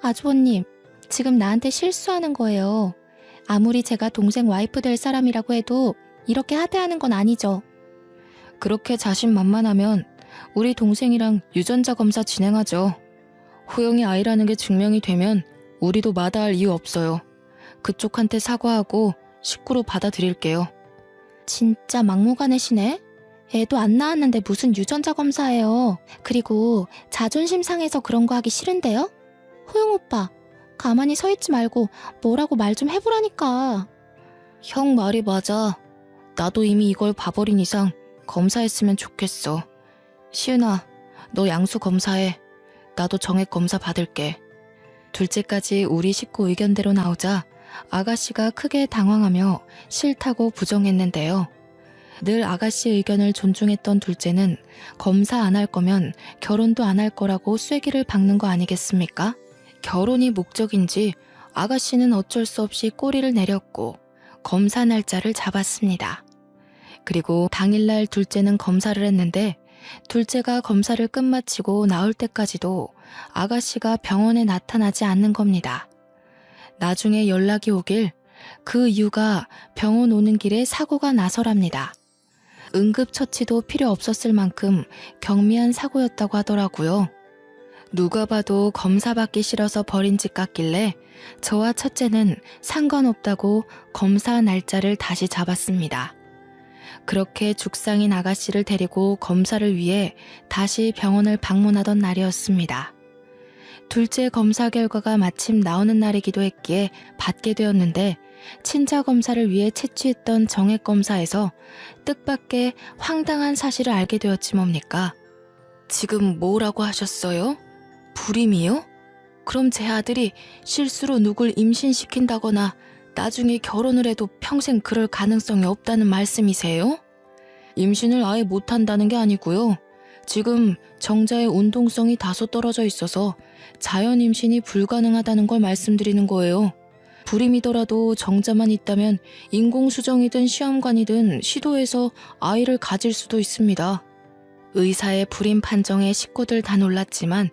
아주버님, 지금 나한테 실수하는 거예요. 아무리 제가 동생 와이프 될 사람이라고 해도 이렇게 하대하는 건 아니죠. 그렇게 자신만만하면 우리 동생이랑 유전자 검사 진행하죠. 호영이 아이라는 게 증명이 되면 우리도 마다할 이유 없어요. 그쪽한테 사과하고 식구로 받아들일게요. 진짜 막무가내시네? 애도 안 낳았는데 무슨 유전자 검사예요. 그리고 자존심 상해서 그런 거 하기 싫은데요? 호영 오빠, 가만히 서 있지 말고 뭐라고 말 좀 해보라니까. 형 말이 맞아. 나도 이미 이걸 봐버린 이상 검사했으면 좋겠어. 시은아, 너 양수 검사해. 나도 정액 검사 받을게. 둘째까지 우리 식구 의견대로 나오자 아가씨가 크게 당황하며 싫다고 부정했는데요. 늘 아가씨 의견을 존중했던 둘째는 검사 안 할 거면 결혼도 안 할 거라고 쐐기를 박는 거 아니겠습니까? 결혼이 목적인지 아가씨는 어쩔 수 없이 꼬리를 내렸고 검사 날짜를 잡았습니다. 그리고 당일날 둘째는 검사를 했는데 둘째가 검사를 끝마치고 나올 때까지도 아가씨가 병원에 나타나지 않는 겁니다. 나중에 연락이 오길 그 이유가 병원 오는 길에 사고가 나서랍니다. 응급처치도 필요 없었을 만큼 경미한 사고였다고 하더라고요. 누가 봐도 검사 받기 싫어서 버린 집 같길래 저와 첫째는 상관없다고 검사 날짜를 다시 잡았습니다. 그렇게 죽상인 아가씨를 데리고 검사를 위해 다시 병원을 방문하던 날이었습니다. 둘째 검사 결과가 마침 나오는 날이기도 했기에 받게 되었는데 친자 검사를 위해 채취했던 정액 검사에서 뜻밖의 황당한 사실을 알게 되었지 뭡니까? 지금 뭐라고 하셨어요? 불임이요? 그럼 제 아들이 실수로 누굴 임신시킨다거나 나중에 결혼을 해도 평생 그럴 가능성이 없다는 말씀이세요? 임신을 아예 못한다는 게 아니고요. 지금 정자의 운동성이 다소 떨어져 있어서 자연 임신이 불가능하다는 걸 말씀드리는 거예요. 불임이더라도 정자만 있다면 인공수정이든 시험관이든 시도해서 아이를 가질 수도 있습니다. 의사의 불임 판정에 식구들 다 놀랐지만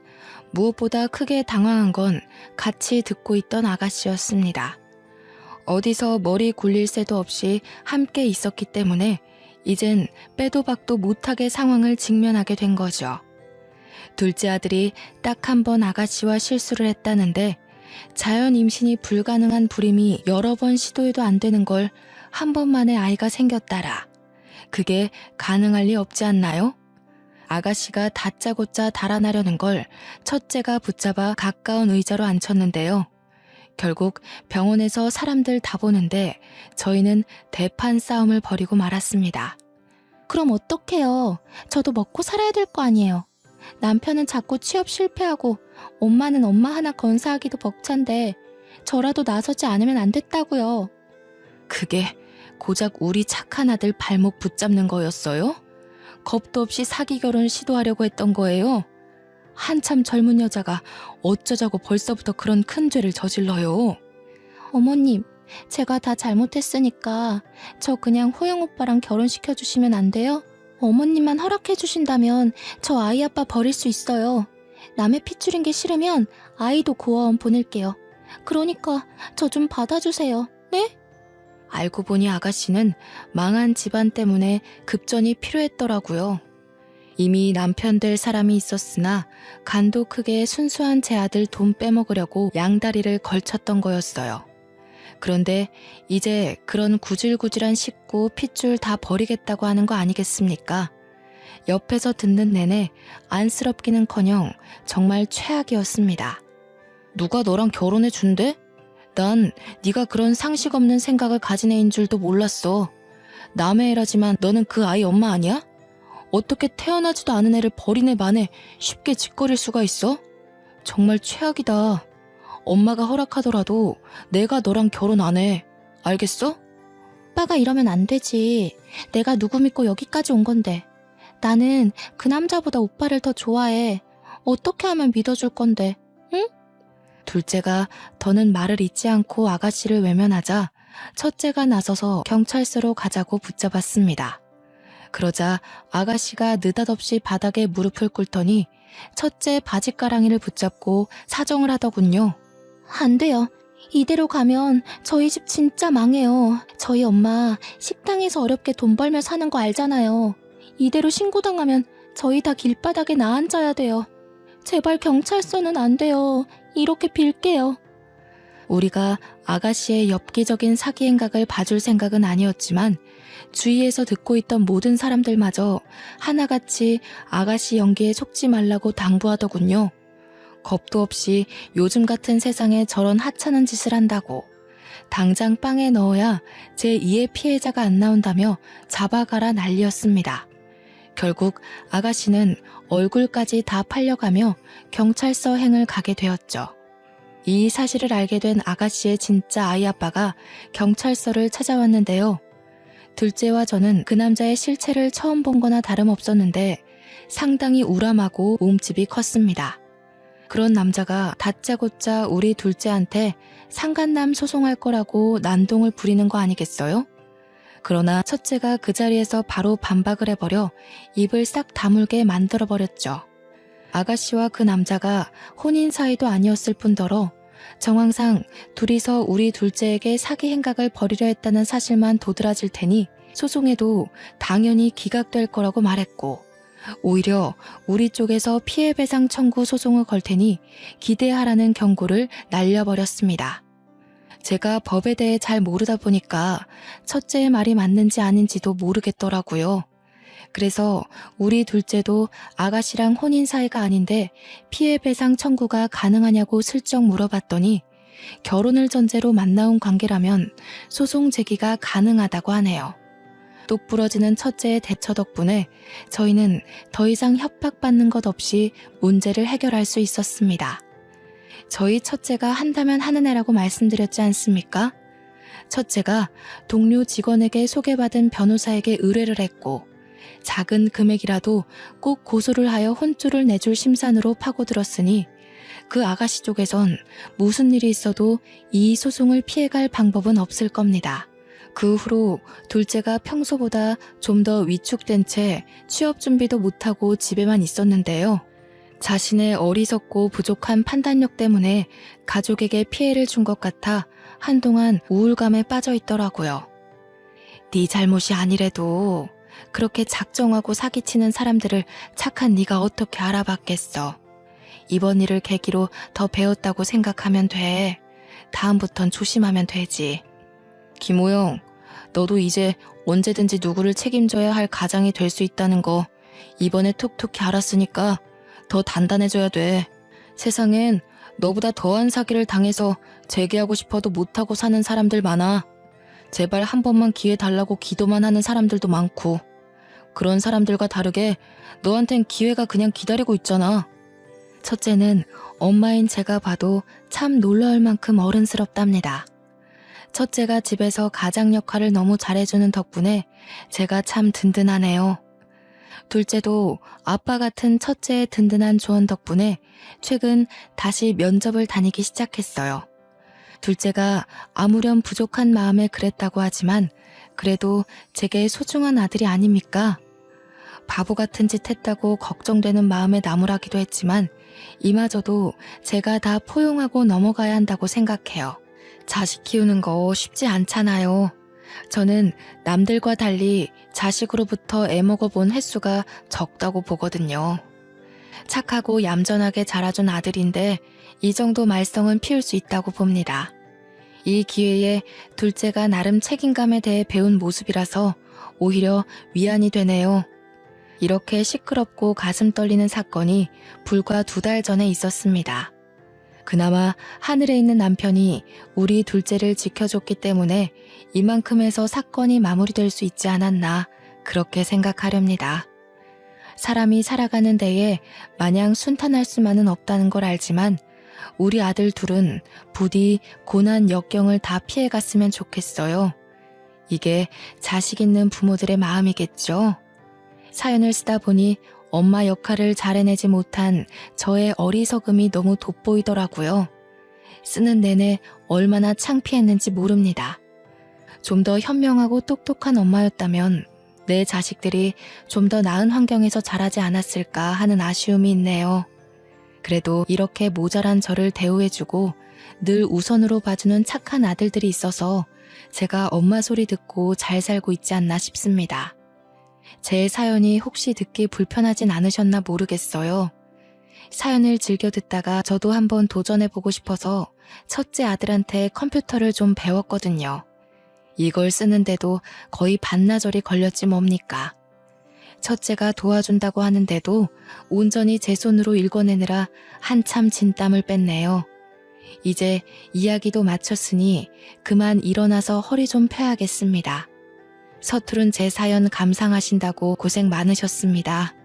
무엇보다 크게 당황한 건 같이 듣고 있던 아가씨였습니다. 어디서 머리 굴릴 새도 없이 함께 있었기 때문에 이젠 빼도 박도 못하게 상황을 직면하게 된 거죠. 둘째 아들이 딱 한 번 아가씨와 실수를 했다는데 자연 임신이 불가능한 불임이 여러 번 시도해도 안 되는 걸 한 번만에 아이가 생겼다라. 그게 가능할 리 없지 않나요? 아가씨가 다짜고짜 달아나려는 걸 첫째가 붙잡아 가까운 의자로 앉혔는데요. 결국 병원에서 사람들 다 보는데 저희는 대판 싸움을 벌이고 말았습니다. 그럼 어떡해요? 저도 먹고 살아야 될 거 아니에요. 남편은 자꾸 취업 실패하고 엄마는 엄마 하나 건사하기도 벅찬데 저라도 나서지 않으면 안 됐다고요. 그게 고작 우리 착한 아들 발목 붙잡는 거였어요? 겁도 없이 사기 결혼 시도하려고 했던 거예요? 한참 젊은 여자가 어쩌자고 벌써부터 그런 큰 죄를 저질러요. 어머님, 제가 다 잘못했으니까 저 그냥 호영 오빠랑 결혼시켜주시면 안 돼요? 어머님만 허락해주신다면 저 아이 아빠 버릴 수 있어요. 남의 피 줄인 게 싫으면 아이도 고아원 보낼게요. 그러니까 저 좀 받아주세요. 네? 알고 보니 아가씨는 망한 집안 때문에 급전이 필요했더라고요. 이미 남편 될 사람이 있었으나 간도 크게 순수한 제 아들 돈 빼먹으려고 양다리를 걸쳤던 거였어요. 그런데 이제 그런 구질구질한 식구 핏줄 다 버리겠다고 하는 거 아니겠습니까? 옆에서 듣는 내내 안쓰럽기는커녕 정말 최악이었습니다. 누가 너랑 결혼해 준대? 난 네가 그런 상식 없는 생각을 가진 애인 줄도 몰랐어. 남의 애라지만 너는 그 아이 엄마 아니야? 어떻게 태어나지도 않은 애를 버린 애 만에 쉽게 짓거릴 수가 있어? 정말 최악이다. 엄마가 허락하더라도 내가 너랑 결혼 안 해. 알겠어? 오빠가 이러면 안 되지. 내가 누구 믿고 여기까지 온 건데. 나는 그 남자보다 오빠를 더 좋아해. 어떻게 하면 믿어줄 건데, 응? 둘째가 더는 말을 잇지 않고 아가씨를 외면하자 첫째가 나서서 경찰서로 가자고 붙잡았습니다. 그러자 아가씨가 느닷없이 바닥에 무릎을 꿇더니 첫째 바지가랑이를 붙잡고 사정을 하더군요. 안 돼요. 이대로 가면 저희 집 진짜 망해요. 저희 엄마 식당에서 어렵게 돈 벌며 사는 거 알잖아요. 이대로 신고당하면 저희 다 길바닥에 나앉아야 돼요. 제발 경찰서는 안 돼요. 이렇게 빌게요. 우리가 아가씨의 엽기적인 사기 행각을 봐줄 생각은 아니었지만 주위에서 듣고 있던 모든 사람들마저 하나같이 아가씨 연기에 속지 말라고 당부하더군요. 겁도 없이 요즘 같은 세상에 저런 하찮은 짓을 한다고. 당장 빵에 넣어야 제2의 피해자가 안 나온다며 잡아가라 난리였습니다. 결국 아가씨는 얼굴까지 다 팔려가며 경찰서 행을 가게 되었죠. 이 사실을 알게 된 아가씨의 진짜 아이 아빠가 경찰서를 찾아왔는데요. 둘째와 저는 그 남자의 실체를 처음 본 거나 다름없었는데 상당히 우람하고 몸집이 컸습니다. 그런 남자가 다짜고짜 우리 둘째한테 상간남 소송할 거라고 난동을 부리는 거 아니겠어요? 그러나 첫째가 그 자리에서 바로 반박을 해버려 입을 싹 다물게 만들어버렸죠. 아가씨와 그 남자가 혼인 사이도 아니었을 뿐더러 정황상 둘이서 우리 둘째에게 사기 행각을 벌이려 했다는 사실만 도드라질 테니 소송에도 당연히 기각될 거라고 말했고, 오히려 우리 쪽에서 피해배상 청구 소송을 걸 테니 기대하라는 경고를 날려버렸습니다. 제가 법에 대해 잘 모르다 보니까 첫째의 말이 맞는지 아닌지도 모르겠더라고요. 그래서 우리 둘째도 아가씨랑 혼인 사이가 아닌데 피해배상 청구가 가능하냐고 슬쩍 물어봤더니 결혼을 전제로 만나온 관계라면 소송 제기가 가능하다고 하네요. 똑부러지는 첫째의 대처 덕분에 저희는 더 이상 협박받는 것 없이 문제를 해결할 수 있었습니다. 저희 첫째가 한다면 하는 애라고 말씀드렸지 않습니까? 첫째가 동료 직원에게 소개받은 변호사에게 의뢰를 했고 작은 금액이라도 꼭 고소를 하여 혼쭐을 내줄 심산으로 파고들었으니 그 아가씨 쪽에선 무슨 일이 있어도 이 소송을 피해갈 방법은 없을 겁니다. 그 후로 둘째가 평소보다 좀 더 위축된 채 취업 준비도 못하고 집에만 있었는데요. 자신의 어리석고 부족한 판단력 때문에 가족에게 피해를 준 것 같아 한동안 우울감에 빠져 있더라고요. 네 잘못이 아니래도 그렇게 작정하고 사기치는 사람들을 착한 네가 어떻게 알아봤겠어. 이번 일을 계기로 더 배웠다고 생각하면 돼. 다음부턴 조심하면 되지. 김호영, 너도 이제 언제든지 누구를 책임져야 할 가장이 될 수 있다는 거 이번에 톡톡히 알았으니까 더 단단해져야 돼. 세상엔 너보다 더한 사기를 당해서 재개하고 싶어도 못하고 사는 사람들 많아. 제발 한 번만 기회 달라고 기도만 하는 사람들도 많고, 그런 사람들과 다르게 너한텐 기회가 그냥 기다리고 있잖아. 첫째는 엄마인 제가 봐도 참 놀라울 만큼 어른스럽답니다. 첫째가 집에서 가장 역할을 너무 잘해주는 덕분에 제가 참 든든하네요. 둘째도 아빠 같은 첫째의 든든한 조언 덕분에 최근 다시 면접을 다니기 시작했어요. 둘째가 아무렴 부족한 마음에 그랬다고 하지만 그래도 제게 소중한 아들이 아닙니까? 바보 같은 짓 했다고 걱정되는 마음에 나무라기도 했지만 이마저도 제가 다 포용하고 넘어가야 한다고 생각해요. 자식 키우는 거 쉽지 않잖아요. 저는 남들과 달리 자식으로부터 애먹어본 횟수가 적다고 보거든요. 착하고 얌전하게 자라준 아들인데 이 정도 말썽은 피울 수 있다고 봅니다. 이 기회에 둘째가 나름 책임감에 대해 배운 모습이라서 오히려 위안이 되네요. 이렇게 시끄럽고 가슴 떨리는 사건이 불과 2달 전에 있었습니다. 그나마 하늘에 있는 남편이 우리 둘째를 지켜줬기 때문에 이만큼에서 사건이 마무리될 수 있지 않았나 그렇게 생각하렵니다. 사람이 살아가는 데에 마냥 순탄할 수만은 없다는 걸 알지만 우리 아들 둘은 부디 고난 역경을 다 피해갔으면 좋겠어요. 이게 자식 있는 부모들의 마음이겠죠. 사연을 쓰다 보니 엄마 역할을 잘 해내지 못한 저의 어리석음이 너무 돋보이더라고요. 쓰는 내내 얼마나 창피했는지 모릅니다. 좀 더 현명하고 똑똑한 엄마였다면 내 자식들이 좀 더 나은 환경에서 자라지 않았을까 하는 아쉬움이 있네요. 그래도 이렇게 모자란 저를 대우해주고 늘 우선으로 봐주는 착한 아들들이 있어서 제가 엄마 소리 듣고 잘 살고 있지 않나 싶습니다. 제 사연이 혹시 듣기 불편하진 않으셨나 모르겠어요. 사연을 즐겨 듣다가 저도 한번 도전해보고 싶어서 첫째 아들한테 컴퓨터를 좀 배웠거든요. 이걸 쓰는데도 거의 반나절이 걸렸지 뭡니까. 첫째가 도와준다고 하는데도 온전히 제 손으로 읽어내느라 한참 진땀을 뺐네요. 이제 이야기도 마쳤으니 그만 일어나서 허리 좀 펴야겠습니다. 서투른 제 사연 감상하신다고 고생 많으셨습니다.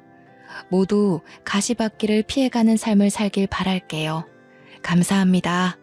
모두 가시밭길을 피해가는 삶을 살길 바랄게요. 감사합니다.